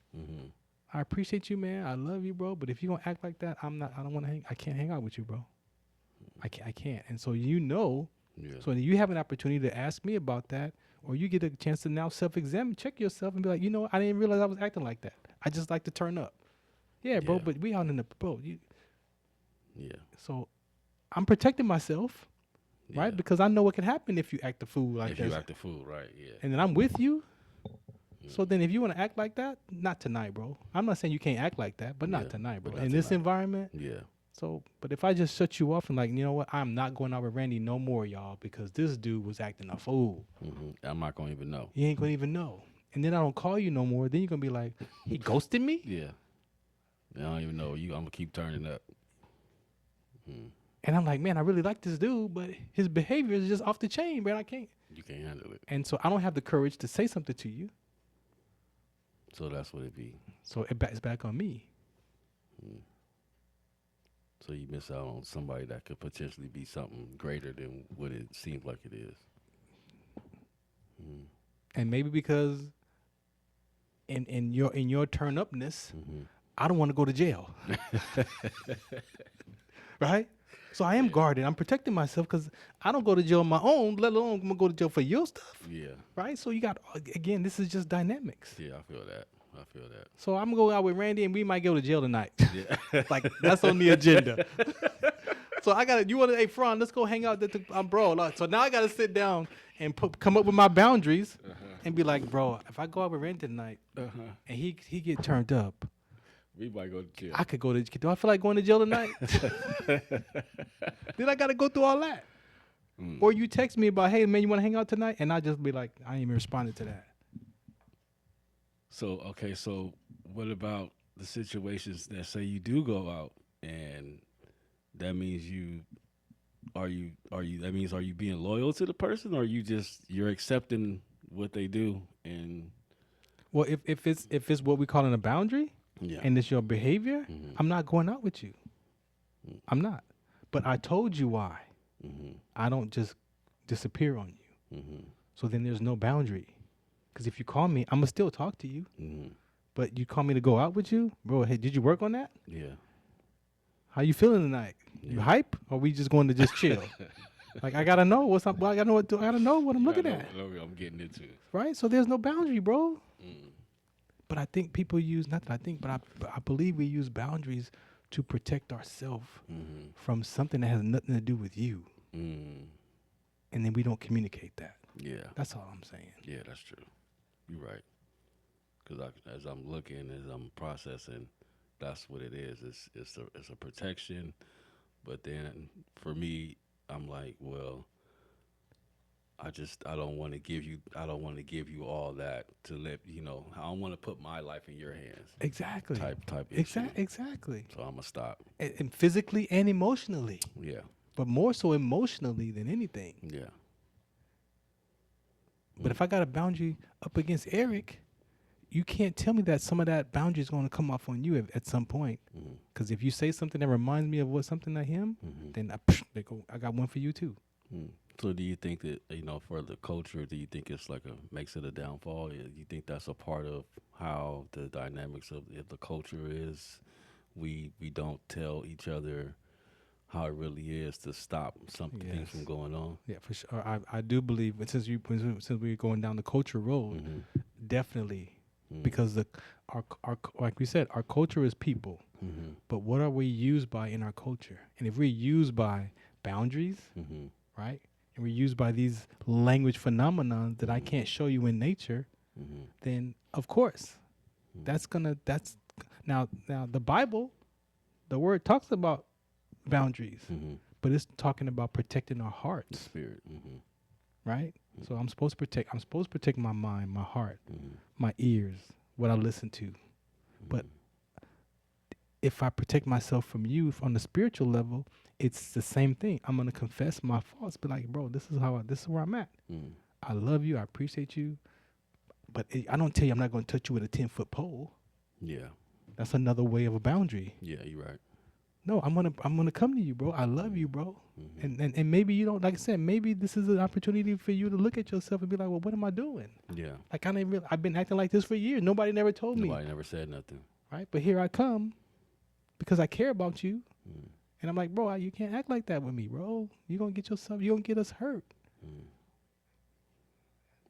I appreciate you, man. I love you, bro. But if you're going to act like that, I don't want to I can't hang out with you, bro. I can't. And so so you have an opportunity to ask me about that, or you get a chance to now self-examine, check yourself and be like, you know, I didn't realize I was acting like that. I just like to turn up. Yeah, bro, but we out in the, Yeah. So I'm protecting myself, right? Because I know what can happen if you act a fool like that. If you act a fool, right, yeah. And then I'm with you. So then if you want to act like that, not tonight, bro. I'm not saying you can't act like that, but not tonight, bro. In this environment. Yeah. So, but if I just shut you off and like, you know what, I'm not going out with Randy no more, y'all, because this dude was acting a fool. I'm not going to even know. You ain't going to even know. And then I don't call you no more. Then you're going to be like, he ghosted me? Yeah. I don't even know. I'm going to keep turning up. And I'm like, man, I really like this dude, but his behavior is just off the chain, man. I can't. You can't handle it. And so I don't have the courage to say something to you. So that's what it be. So it's back on me. So you miss out on somebody that could potentially be something greater than what it seems like it is. And maybe because in your turn upness, I don't want to go to jail. Right? So I am guarded. I'm protecting myself because I don't go to jail on my own, let alone I'm going to go to jail for your stuff. Yeah. Right? So you got, again, this is just dynamics. Yeah, I feel that. So I'm going to go out with Randy and we might go to jail tonight. Yeah. Like, that's on the agenda. So I got to, hey, Farron, let's go hang out. Bro, so now I got to sit down and come up with my boundaries and be like, bro, if I go out with Randy tonight and he get turned up, We might go to jail. I could go to, do I feel like going to jail tonight? Then I got to go through all that. Or you text me about, hey, man, you want to hang out tonight? And I just be like, I ain't even responding to that. So, okay, so what about the situations that say you do go out and that means are you being loyal to the person, or you're accepting what they do? And Well, if it's what we call a boundary, yeah. and it's your behavior, I'm not going out with you. I'm not. But I told you why. I don't just disappear on you. So then there's no boundary. Because if you call me, I'm going to still talk to you. But you call me to go out with you? Bro, hey, did you work on that? Yeah. How you feeling tonight? You hype? Or we just going to just chill? Like, I got to know what's up. I got to know what I'm looking at. I'm getting into it. Right? So there's no boundary, bro. But I think people use, not that I think, but I believe we use boundaries to protect ourselves from something that has nothing to do with you. And then we don't communicate that. Yeah. That's all I'm saying. Yeah, that's true. You're right. Because as I'm looking, as I'm processing, that's what it is. It's a protection. But then for me, I'm like, well, I don't want to give you all that to let I don't want to put my life in your hands. Exactly. Type issue. Exactly. So I'm gonna stop. And physically and emotionally. Yeah. But more so emotionally than anything. Yeah. But if I got a boundary up against Eric, you can't tell me that some of that boundary is going to come off on you at some point. Because if you say something that reminds me of something like him, then I got one for you too. So do you think that, for the culture, do you think it's like makes it a downfall? You think that's a part of how the dynamics of the culture is? We don't tell each other how it really is to stop things from going on. Yeah, for sure. I do believe, since we're going down the culture road, definitely, because our like we said, our culture is people. But what are we used by in our culture? And if we're used by boundaries, right, and we're used by these language phenomena that I can't show you in nature, then of course, that's now the Bible, the word talks about boundaries, but it's talking about protecting our hearts, the spirit, right? So I'm supposed to protect my mind, my heart, my ears, what I listen to. But if I protect myself from you on the spiritual level, it's the same thing. I'm gonna confess my faults, be like, bro, this is where I'm at. I love you, I appreciate you, but I don't tell you I'm not gonna touch you with a 10-foot pole. Yeah, that's another way of a boundary. Yeah, you're right. No, I'm gonna come to you, bro. I love you, bro. And maybe you don't, like I said, maybe this is an opportunity for you to look at yourself and be like, well, what am I doing? Yeah. Like I've been acting like this for years. Nobody never told me. Nobody never said nothing. Right? But here I come because I care about you. And I'm like, bro, you can't act like that with me, bro. You're gonna get us hurt.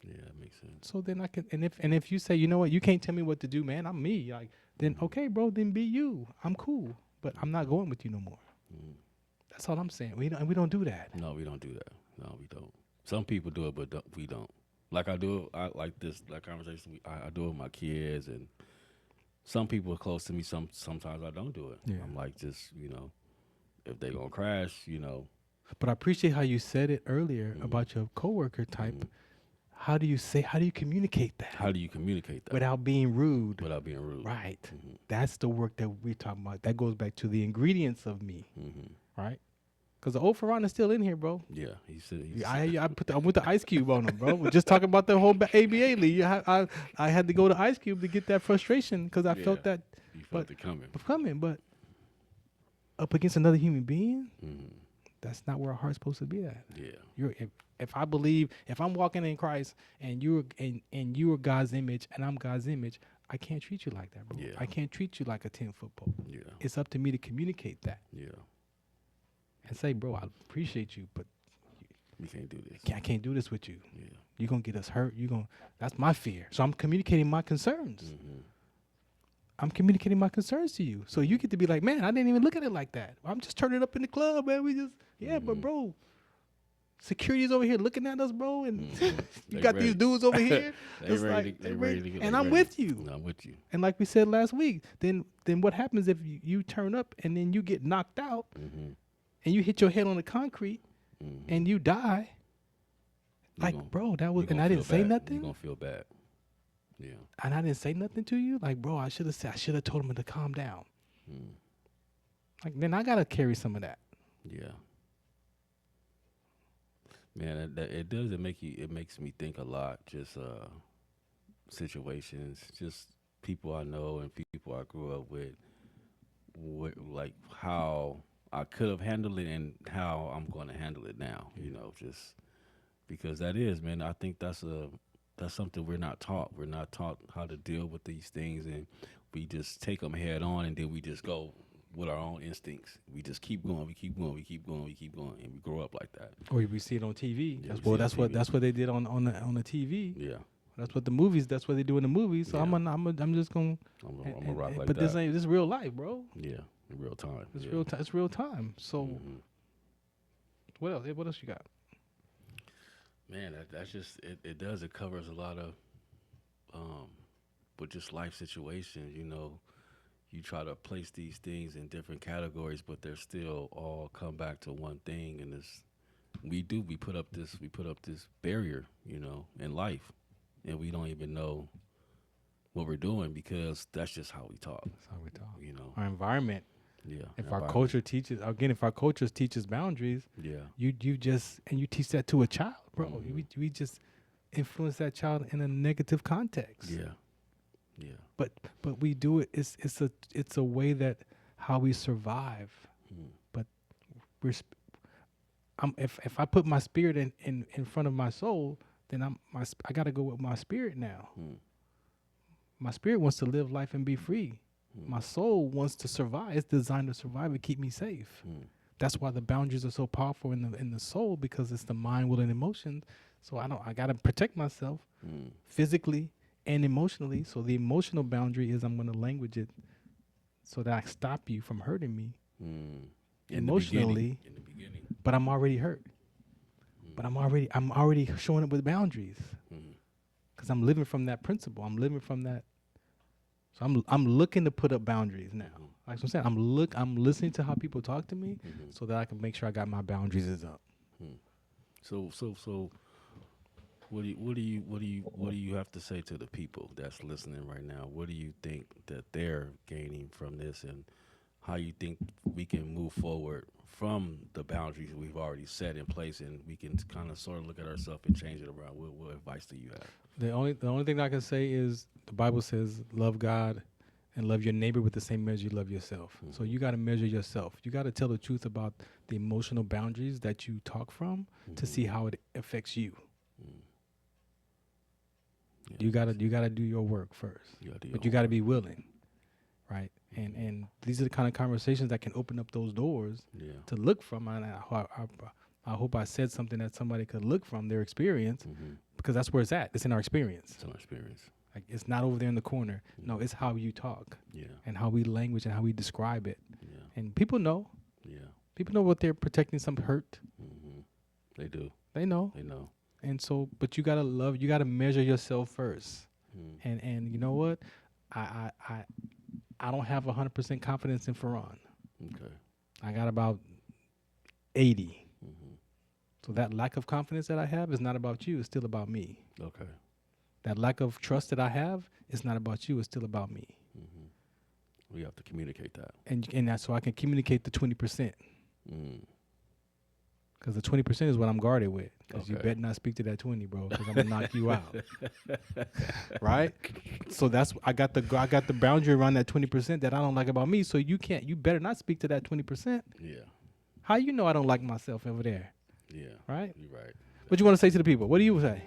Yeah, that makes sense. So then I can, and if you say, you know what, you can't tell me what to do, man, I'm me. Like, then okay, bro, then be you. I'm cool. But I'm not going with you no more. That's all I'm saying. We don't do that. No, we don't do that. No, we don't. Some people do it, but we don't. Like I do, I like this like conversation. I do it with my kids, and some people are close to me. Sometimes I don't do it. Yeah. I'm like, just if they gonna crash, But I appreciate how you said it earlier about your coworker type. How do you communicate that? How do you communicate that? Without being rude. Without being rude. Right. That's the work that we're talking about. That goes back to the ingredients of me. Right? Because the old Farron is still in here, bro. Yeah, he said. I went to Ice Cube on him, bro. We're just talking about the whole ABA league. I had to go to Ice Cube to get that frustration because I felt that. You felt it coming. But up against another human being, Mm-hmm. that's not where our heart's supposed to be at. Yeah. If I believe, if I'm walking in Christ and you are God's image and I'm God's image, I can't treat you like that, bro. Yeah. I can't treat you like a 10-foot pole. Yeah. It's up to me to communicate that Yeah. and say, bro, I appreciate you, but We can't do this. I can't do this with you. Yeah. You're gonna get us hurt. That's my fear. So I'm communicating my concerns. Mm-hmm. I'm communicating my concerns to you. So you get to be like, man, I didn't even look at it like that. I'm just turning up in the club, man. But bro, security's over here looking at us, bro, and you got these dudes over here. They ready to get. And I'm with you. I'm with you. And like we said last week, then what happens if you turn up and then you get knocked out Mm-hmm. and you hit your head on the concrete Mm-hmm. and you die? Bro, that was, and I didn't say nothing. You're gonna feel bad. Yeah. And I didn't say nothing to you. Like, bro, I should have told him to calm down. Mm. Like, then I gotta carry some of that. Yeah. Man, it does. It makes me think a lot. Just situations, just people I know and people I grew up with. Like how I could have handled it and how I'm going to handle it now. You know, just because that is, man. I think that's something we're not taught. We're not taught how to deal with these things, and we just take them head on, and then we just go with our own instincts. We just keep going, we keep going, and we grow up like that. Or we see it on TV. Yeah, That's what they did on the TV. Yeah, That's what the movies. That's what they do in the movies. So Yeah. I'm just gonna. I'm gonna rock like but that. this is real life, bro. Yeah, in real time. It's yeah. real time. It's real time. So Mhm. what else? What else you got? Man, that's just it. Does it covers a lot of, with just life situations. You know, you try to place these things in different categories, but they're still all come back to one thing, and it's we put up this barrier, you know, in life, and we don't even know what we're doing because that's just how we talk. That's how we talk. You know, Our environment. yeah. If our culture teaches boundaries, yeah, you teach that to a child, bro. Mhm. We just influence that child in a negative context. yeah, yeah, But we do it. It's a way that how we survive. Mm. But if I put my spirit in front of my soul, then I got to go with my spirit now. Mm. My spirit wants to live life and be free. My soul wants to survive. It's designed to survive and keep me safe. Mm. That's why the boundaries are so powerful in the soul, because it's the mind, will, and emotions. So I gotta protect myself Mm. physically and emotionally. So the emotional boundary is I'm gonna language it so that I stop you from hurting me Mm. emotionally. In the beginning. But I'm already hurt. But I'm already showing up with boundaries Mm. because I'm living from that principle. I'm living from that. So I'm looking to put up boundaries now. Like I'm saying, I'm listening to how people talk to me so that I can make sure I got my boundaries is up. So what do you have to say to the people that's listening right now? What do you think that they're gaining from this, and how you think we can move forward from the boundaries we've already set in place, and we can kind of sort of look at ourselves and change it around? What advice do you have? The only thing I can say is the Bible says love God and love your neighbor with the same measure you love yourself. So you got to measure yourself. You got to tell the truth about the emotional boundaries that you talk from to see how it affects you. Yeah. You gotta do your work first, but you got to be willing, right? And these are the kind of conversations that can open up those doors Yeah. to look from. And I hope I said something that somebody could look from their experience, because that's where it's at. It's in our experience. It's an experience. Like, it's not over there in the corner. No, it's how you talk Yeah. and how we language and how we describe it. Yeah. And people know. Yeah. People know what they're protecting. Some hurt. They do. They know. They know. And so, but you gotta love. You gotta measure yourself first. And you know what? I don't have 100% confidence in Farron. Okay. I got about 80. So that lack of confidence that I have is not about you. It's still about me. Okay. That lack of trust that I have is not about you. It's still about me. We have to communicate that. And that's so I can communicate the 20%. Because the 20% is what I'm guarded with. Because you Okay. better not speak to that 20, bro. Because I'm gonna knock you out. Right? So that's I got the boundary around that 20% that I don't like about me. So you better not speak to that 20%. Yeah. How you know I don't like myself over there? Yeah. Right? You're right. What you want to say to the people? What do you say?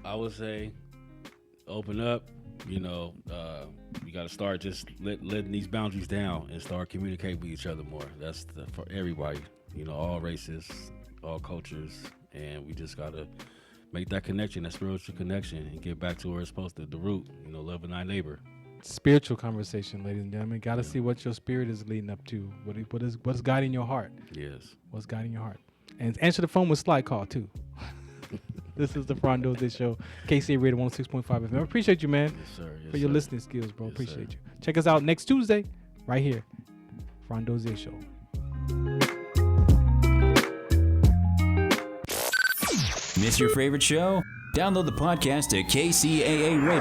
I would say open up. You know, you got to start just letting these boundaries down and start communicating with each other more. That's for everybody. You know, all races, all cultures, and we just got to make that connection, that spiritual connection, and get back to where it's supposed to, the root. You know, loving thy neighbor. Spiritual conversation, ladies and gentlemen. Got to see what your spirit is leading up to. What's guiding your heart? Yes. What's guiding your heart? And answer the phone with slide call too. This is the Farron Dozier Show, KCA Radio 106.5 FM. I appreciate you, man, Yes, sir. Yes, for your sir. listening skills, bro. Yes, Appreciate sir. you. Check us out next Tuesday, right here, Farron Dozier Show. Miss your favorite show? Download the podcast at KCAA Radio.